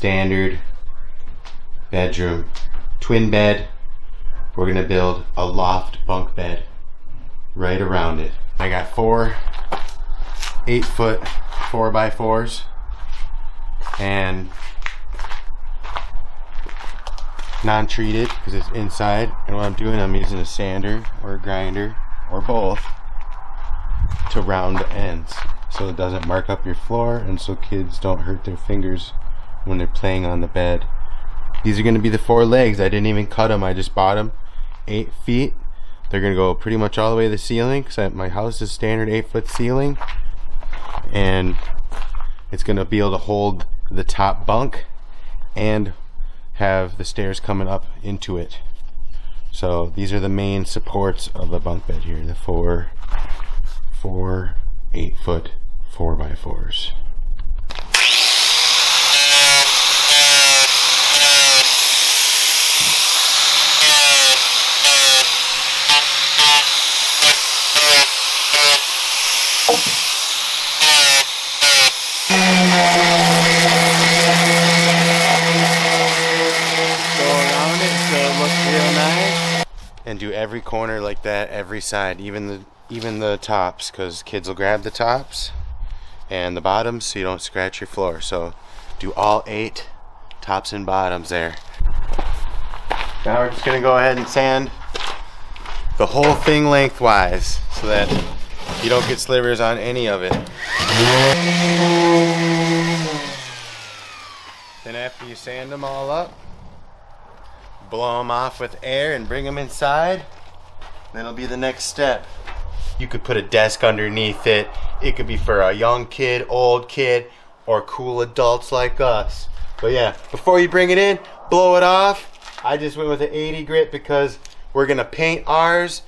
standard bedroom, twin bed. We're gonna build a loft bunk bed right around it. I got 4 8-foot 4x4s and non-treated because it's inside, and what I'm doing, I'm using a sander or a grinder or both to round the ends so it doesn't mark up your floor and so kids don't hurt their fingers when they're playing on the bed. These are going to be the 4 legs. I didn't even cut them, I just bought them 8 feet. They're going to go pretty much all the way to the ceiling because my house is standard 8-foot ceiling, and it's going to be able to hold the top bunk and have the stairs coming up into it. So these are the main supports of the bunk bed here, the 4 8-foot 4x4s. And do every corner like that, every side, even the tops, because kids will grab the tops and the bottoms so you don't scratch your floor. So do all 8 tops and bottoms there. Now we're just gonna go ahead and sand the whole thing lengthwise so that you don't get slivers on any of it. Then after you sand them all up, blow them off with air and bring them inside. That'll be the next step. You could put a desk underneath it. It could be for a young kid, old kid, or cool adults like us. But yeah, before you bring it in, blow it off. I just went with an 80 grit because we're gonna paint ours.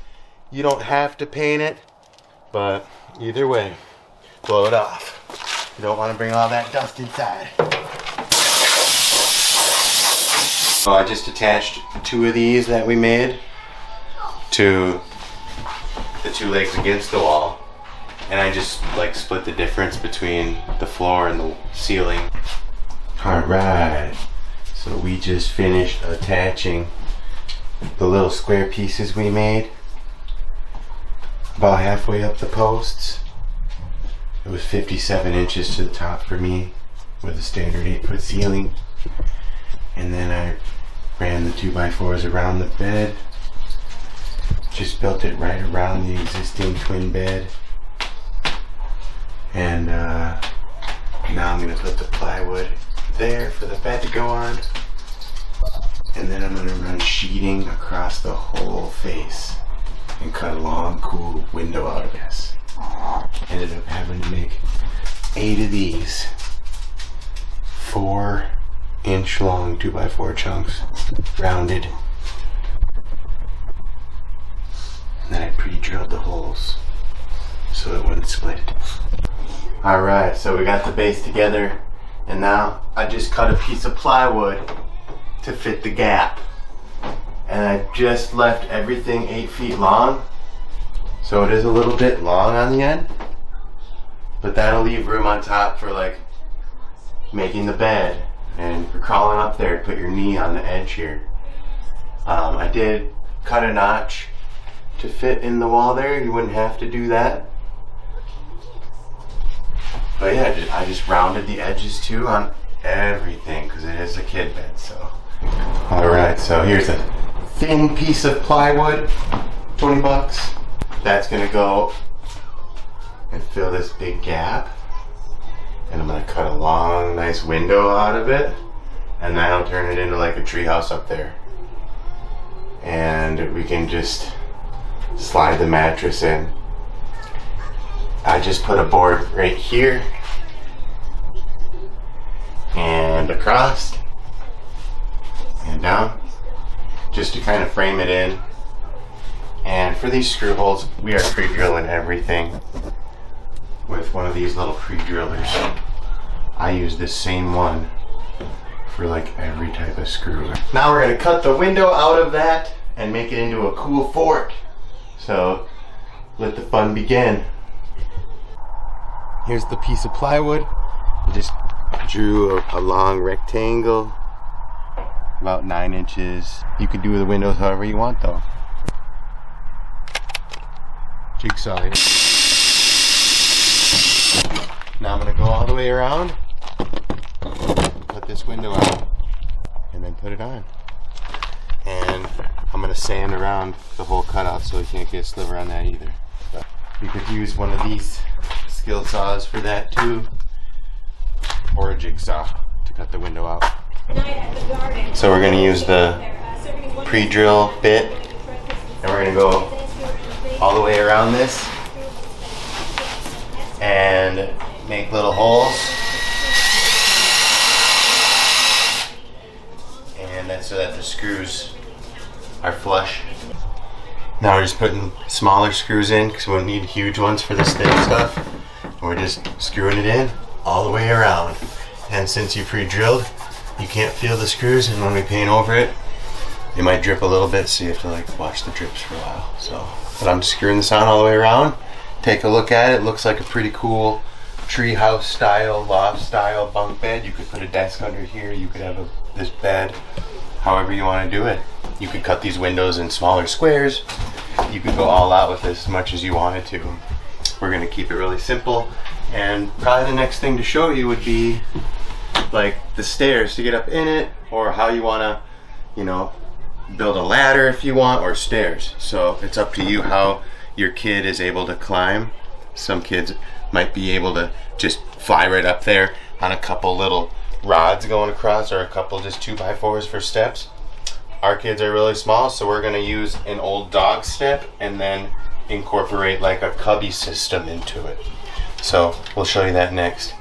You don't have to paint it, but either way, blow it off. You don't want to bring all that dust inside. So I just attached 2 of these that we made to the 2 legs against the wall, and I just like split the difference between the floor and the ceiling. Alright, so we just finished attaching the little square pieces we made about halfway up the posts. It was 57 inches to the top for me with a standard 8-foot ceiling. And then I ran the 2x4s around the bed. Just built it right around the existing twin bed. And now I'm going to put the plywood there for the bed to go on. And then I'm going to run sheeting across the whole face and cut a long, cool window out of this. Ended up having to make 8 of these 4-inch long 2x4 chunks, rounded. And then I pre-drilled the holes so it wouldn't split. Alright, so we got the base together, and now I just cut a piece of plywood to fit the gap. And I just left everything 8 feet long, so it is a little bit long on the end, but that'll leave room on top for like making the bed and for crawling up there to put your knee on the edge here. I did cut a notch to fit in the wall there. You wouldn't have to do that, but yeah, I just rounded the edges too on everything because it is a kid bed. So alright, so here's a thin piece of plywood, 20 bucks. That's gonna go and fill this big gap, and I'm gonna cut a long nice window out of it, and then I'll turn it into like a treehouse up there, and we can just slide the mattress in. I just put a board right here and across and down just to kind of frame it in. And for these screw holes, we are pre-drilling everything with one of these little pre-drillers. I use this same one for like every type of screw. Now we're going to cut the window out of that and make it into a cool fort. So let the fun begin. Here's the piece of plywood. You just Drew a long rectangle, about 9 inches. You could do the windows however you want though. Jigsaw it. Now I'm gonna go all the way around, put this window out, and then put it on. And I'm gonna sand around the whole cutout so we can't get a sliver on that either. But you could use one of these skill saws for that too, or a jigsaw to cut the window out. So we're gonna use the pre-drill bit, and we're gonna go all the way around this and make little holes. And that's so that the screws are flush. Now we're just putting smaller screws in because we don't need huge ones for this thick stuff. And we're just screwing it in all the way around. And since you pre-drilled, you can't feel the screws, and when we paint over it, it might drip a little bit, so you have to like watch the drips for a while. So, but I'm just screwing this on all the way around. Take a look at it. Looks like a pretty cool treehouse style, loft style bunk bed. You could put a desk under here. You could have this bed, however you want to do it. You could cut these windows in smaller squares. You could go all out with this as much as you wanted to. We're going to keep it really simple. And probably the next thing to show you would be like the stairs to get up in it, or how you want to, you know, build a ladder if you want, or stairs. So it's up to you how your kid is able to climb. Some kids might be able to just fly right up there on a couple little rods going across, or a couple just 2x4s for steps. Our kids are really small, so we're going to use an old dog step and then incorporate like a cubby system into it. So we'll show you that next.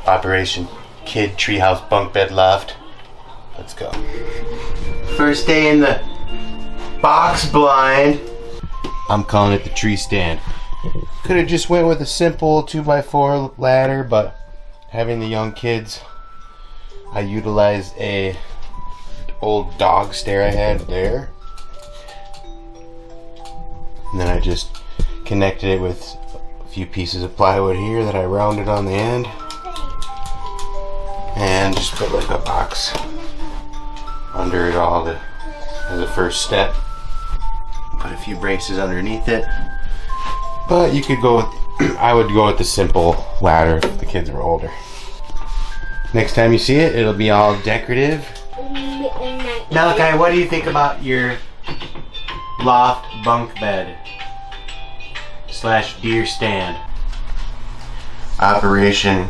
Operation Kid Treehouse Bunk Bed Loft. Let's go. First day in the box blind. I'm calling it the tree stand. Could have just went with a simple 2x4 ladder, but having the young kids, I utilized a old dog stair I had there. And then I just connected it with a few pieces of plywood here that I rounded on the end. And just put like a box under it all as a first step. Put a few braces underneath it. But you could go with, I would go with the simple ladder if the kids were older. Next time you see it, it'll be all decorative. Malachi, what do you think about your loft bunk bed / deer stand? Operation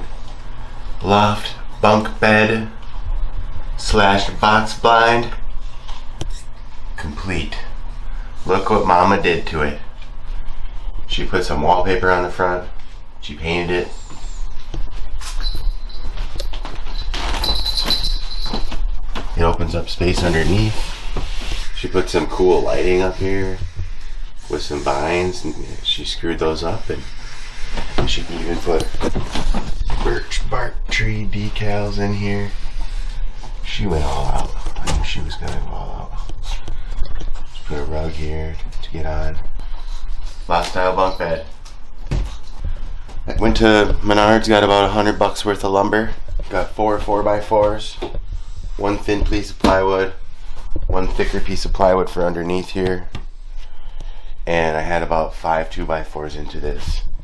Loft Bunk Bed / box blind complete. Look what Mama did to it. She put some wallpaper on the front. She painted it. It opens up space underneath. She put some cool lighting up here with some vines, and she screwed those up, and she can even put birch bark tree decals in here. She went all out. I knew she was gonna go all out. Just put a rug here to get on. Loft style bunk bed. I went to Menards, got about $100 worth of lumber. Got 4 4x4s, 1 thin piece of plywood, 1 thicker piece of plywood for underneath here, and I had about 5 2x4s into this.